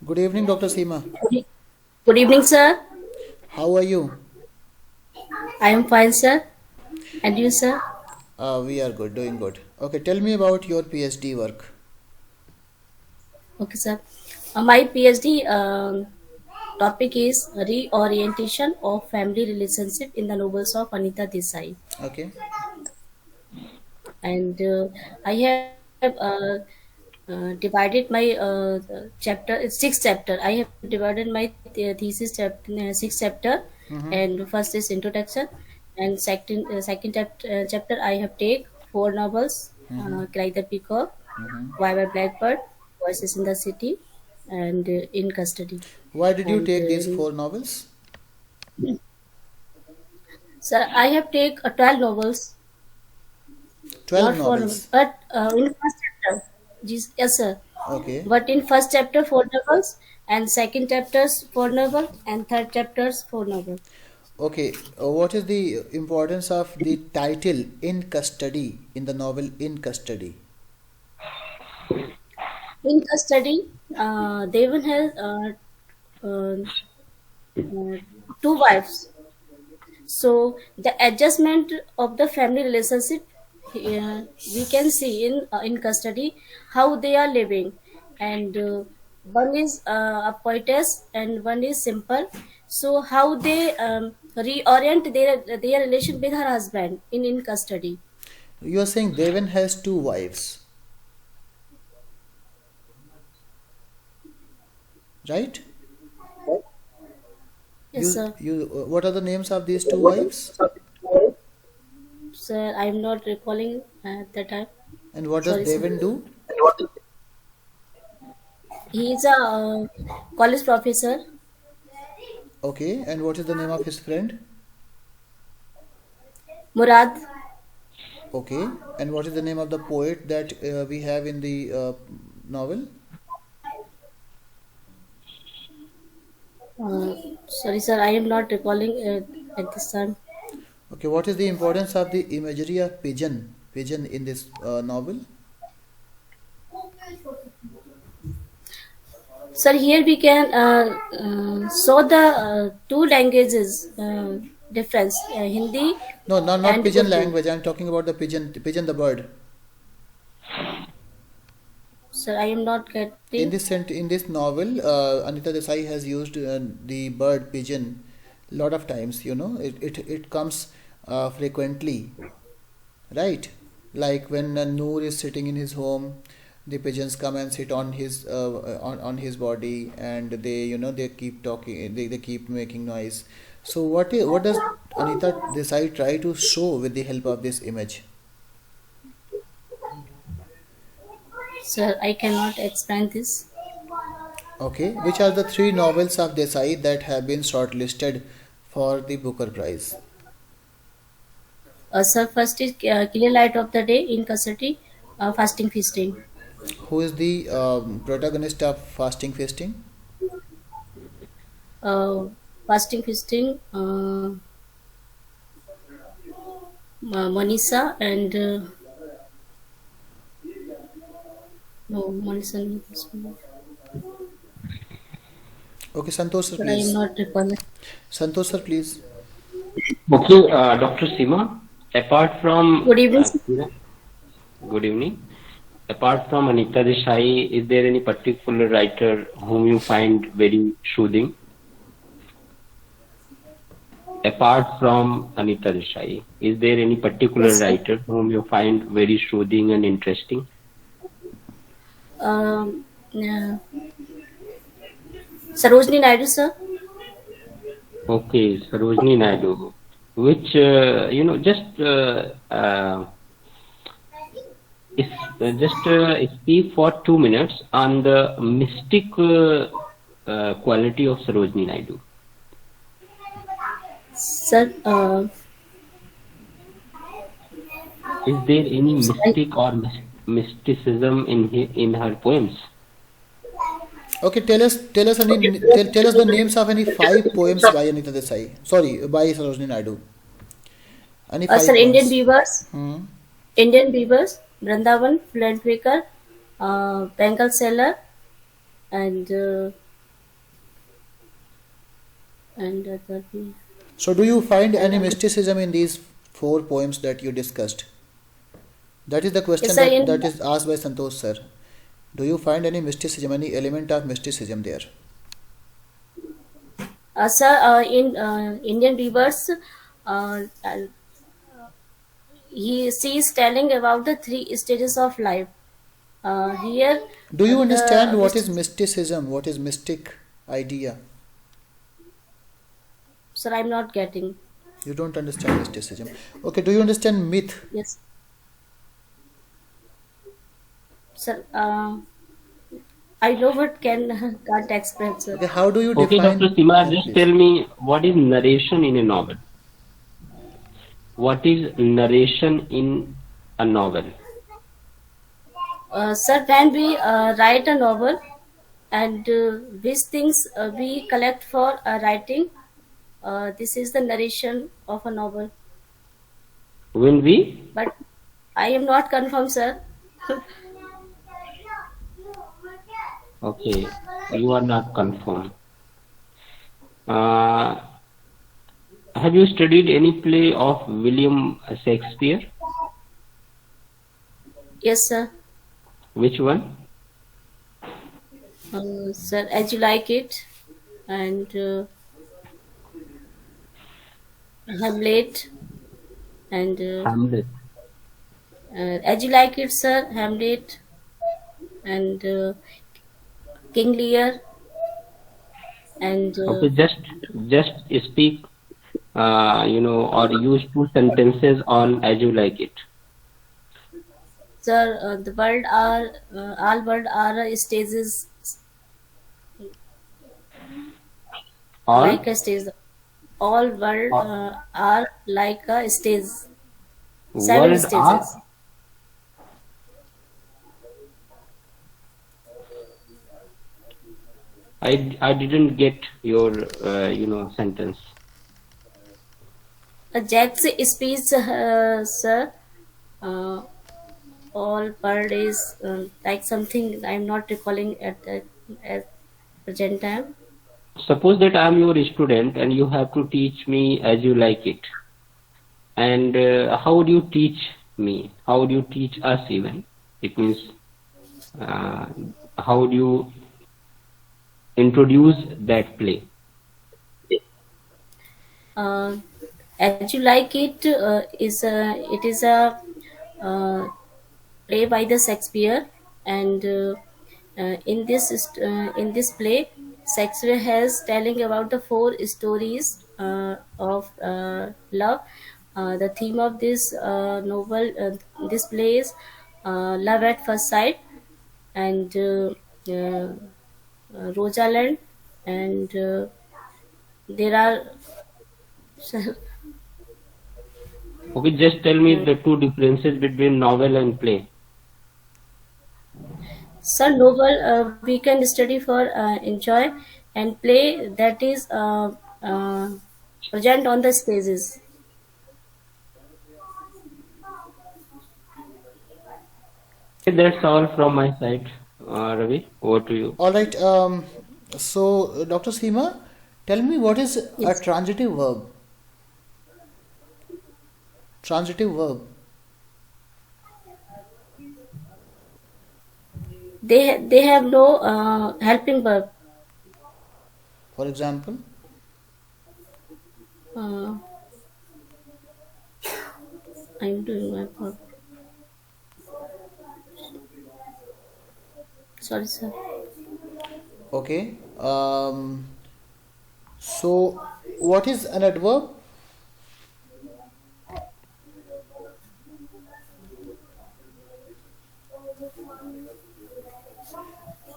Good evening, Dr. Seema. Good evening, sir. How are you? I am fine, sir. And you, sir? We are good, doing good. Okay, tell me about your PhD work. Okay, sir. My PhD topic is reorientation of family relationship in the novels of Anita Desai, Okay, and I have divided my chapter six chapter. I have divided my thesis chapter six chapter, mm-hmm. and first is introduction, and chapter I have take four novels, Mm-hmm. Cry the Peacock, Mm-hmm. Why Were Blackbird, Voices in the City, and In Custody. Why did you And take these four novels? so I have take 12 novels, 12 not four novels, novels. but in first chapter. Yes, sir. Okay, But in first chapter, four novels, and second chapters, four novel, and third chapters, four novel. okay. What is the importance of the title In Custody in the novel In Custody? In custody, Devan has uh, two wives. So the adjustment of the family relationship, we can see in custody how they are living, and one is a poetess and one is simple. So how they reorient their relation with her husband in custody. You are saying Devan has two wives, right? Yes, sir. What are the names of these two wives? Sir, I am not recalling at the time. And what does Sorry, sir. Devan do? He is a college professor. Okay, and what is the name of his friend? Murad. Okay, and what is the name of the poet that we have in the novel? Sorry, sir, I am not recalling at this time. Okay, what is the importance of the imagery of pigeon in this novel? Sir, here we can show the two languages difference, Hindi No, not and pigeon Urdu. language. I'm talking about the pigeon the bird. Sir, I am not In getting. in this novel, Anita Desai has used the bird pigeon lot of times. You know, it comes frequently, right? Like when Noor is sitting in his home, the pigeons come and sit on his on his body, and they keep talking, they keep making noise. So what does Anita Desai try to show with the help of this image? Sir, I cannot explain this. Okay, which are the three novels of Desai that have been shortlisted for the Booker Prize? Sir, first is Clear Light of the Day, in custody, Fasting Feasting. Who is the protagonist of Fasting Feasting? Uh, Fasting Feasting, Manisa and no, Manisa. Okay, Santosh sir, Sir, I am please. not recalling. Santosh sir, please. Okay, Dr. Seema, apart from Good evening, sir. good evening. Apart from Anita Desai, is there any particular writer whom you find very soothing? Apart from Anita Desai, is there any particular Yes, sir. writer whom you find very soothing and interesting? Yeah. Sarojini Naidu, sir. Okay, Sarojini Naidu, which just is just speak for 2 minutes on the mystic quality of Sarojini Naidu. Sir, Is there any I, mystic or mysticism in her poems? Okay, tell us the names of any five poems by Anita Desai. Sorry, by Sarojini Naidu. Any sir, five poems? Hmm. Indian Beavers, Vrindavan, Flintwaker, Bengal Seller, and and other So, do you find and any other. mysticism in these four poems that you discussed? That is the Yes, question sir. that is asked by Santosh sir. Do you find any mysticism, any element of mysticism there? Sir, in Indian rivers, uh, she is telling about the three stages of life. Here, Do you understand the what is mysticism? What is mystic idea? sir, I'm not getting. You don't understand mysticism. Okay, do you understand myth? Yes, sir. I know but can't express, sir. Okay, how do you Okay, Dr. define? Sima, Yes, just please. tell me what is narration in a novel? What is narration in a novel? Sir, when we write a novel and which things we collect for writing, this is the narration of a novel. When we, But I am not confirmed, sir. okay, you are not confirmed. Uh, have you studied any play of William Shakespeare? Yes, sir. Which one? Sir, as you like it, and Hamlet, and Hamlet. as you like it, sir, Hamlet, and King Lear, and Okay, just speak, or use two sentences on as you like it. sir, the world are all world are stages like All, a stage. All world are like a stage. Seven world stages. are. I didn't get your sentence. Jack's speech, sir. Uh, all world is like something I'm not recalling at present time. Suppose that I am your student and you have to teach me as you like it. And how would you teach me? How would you teach us even? It means uh, how would you introduce that play? Uh, as you like it is a uh, play by the Shakespeare, and in this play, Shakespeare has telling about the four stories of love. The theme of this novel, this play is love at first sight, and uh, Rosalind, and there are Okay, just tell me the two differences between novel and play. some novel we can study for enjoy, and play that is present on the stages. Okay, that's all from my side. Ravi, over to you. All right. So, Dr. Seema, tell me what is a Yes, transitive verb? Transitive verb. they have no helping verb. For example, uh, I'm doing my part. Sorry, sir. okay. So, what is an adverb?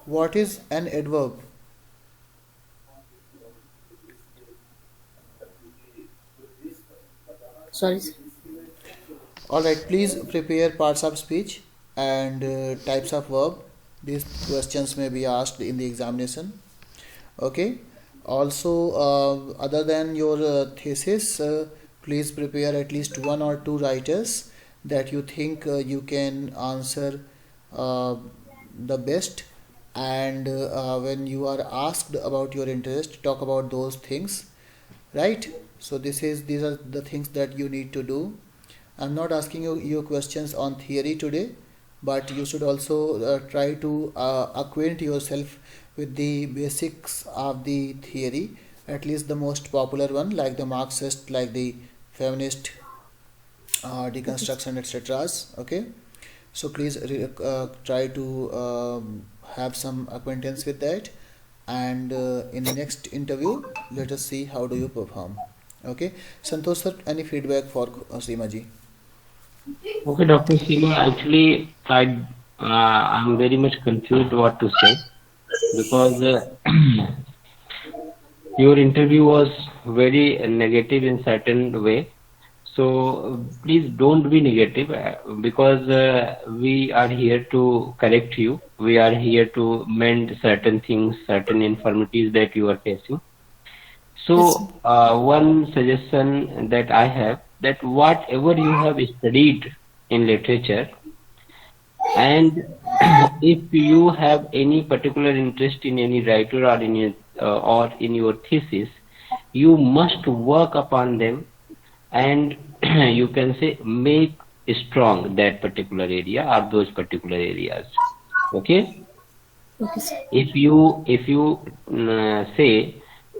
What is an adverb? Sorry, sir. All right. Please prepare parts of speech and types of verb. These questions may be asked in the examination. Okay. Also, other than your thesis, please prepare at least one or two writers that you think you can answer uh, the best. And when you are asked about your interest, talk about those things right? So these are the things that you need to do. I'm not asking you your questions on theory today, but you should also try to acquaint yourself with the basics of the theory, at least the most popular one, like the Marxist, like the feminist, Okay, sir. deconstruction, etc. Okay, so please try to have some acquaintance with that, and in the next interview, let us see how do you perform. Okay, Santosh sir, any feedback for Seema ji? Okay, Dr. Seema, actually, I'm very much confused what to say because your interview was very negative in certain way. So please don't be negative because we are here to correct you. We are here to mend certain things, certain infirmities that you are facing. Yes, sir. So one suggestion that I have, that whatever you have studied in literature, and if you have any particular interest in any writer or in your thesis, you must work upon them, and you can say make strong that particular area or those particular areas. Okay, Okay, sir. if you say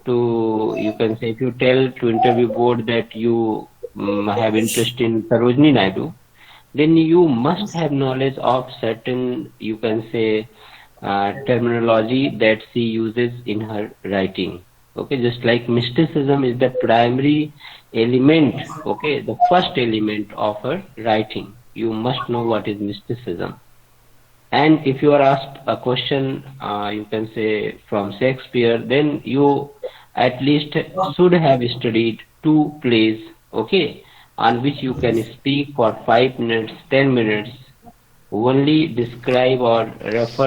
to, you can say, if you tell to interview board that you have interest in Sarojini Naidu, then you must have knowledge of certain, you can say, terminology that she uses in her writing. Okay, just like mysticism is the primary element, okay, the first element of her writing, you must know what is mysticism. And if you are asked a question, you can say from Shakespeare, then you at least should have studied two plays, okay, on which you can speak for 5 minutes, 10 minutes, only describe or refer